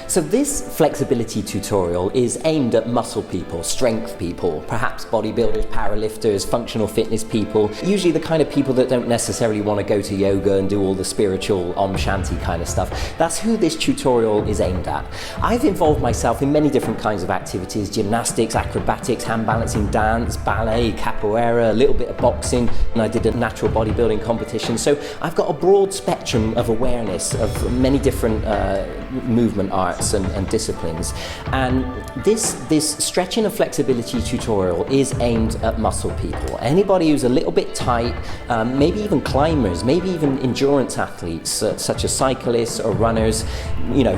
So this flexibility tutorial is aimed at muscle people, strength people, perhaps bodybuilders, powerlifters, functional fitness people, usually the kind of people that don't necessarily want to go to yoga and do all the spiritual Om Shanti kind of stuff. That's who this tutorial is aimed at. I've involved myself in many different kinds of activities: gymnastics, acrobatics, hand balancing, dance, ballet, capoeira, a little bit of boxing, and I did a natural bodybuilding competition. So I've got a broad spectrum of awareness of many different movement arts and disciplines. And this stretching and flexibility tutorial is aimed at muscle people. Anybody who's a little bit tight, maybe even climbers, maybe even endurance athletes, such as cyclists or runners,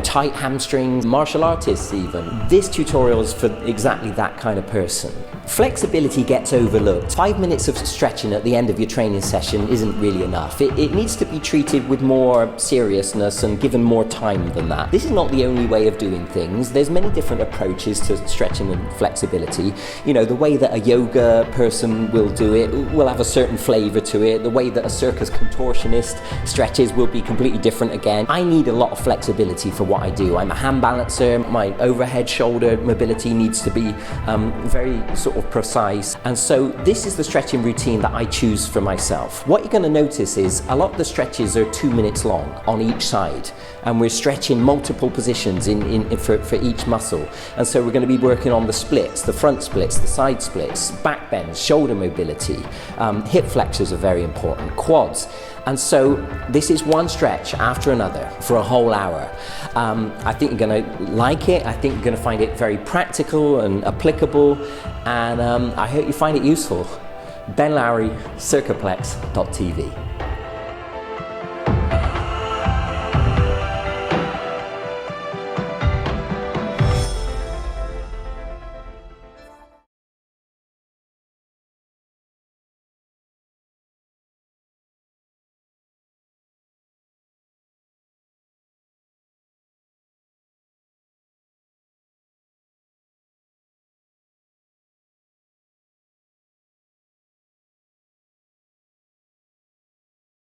tight hamstrings, martial artists even. This tutorial is for exactly that kind of person. Flexibility gets overlooked. 5 minutes of stretching at the end of your training session isn't really enough. It needs to be treated with more seriousness and given more time than that. This is not the only way of doing things. There's many different approaches to stretching and flexibility. The way that a yoga person will do it will have a certain flavor to it. The way that a circus contortionist stretches will be completely different again. I need a lot of flexibility for what I do. I'm a hand balancer. My overhead shoulder mobility needs to be very sort of precise. And so this is the stretching routine that I choose for myself. What you're going to notice is a lot of the stretches are 2 minutes long on each side, and we're stretching multiple positions for each muscle. And so we're going to be working on the splits, the front splits, the side splits, back bends, shoulder mobility, hip flexors are very important, quads. And so this is one stretch after another for a whole hour. I think you're going to like it. I think you're going to find it very practical and applicable, and I hope you find it useful. Ben Lowry, Circoplex.tv.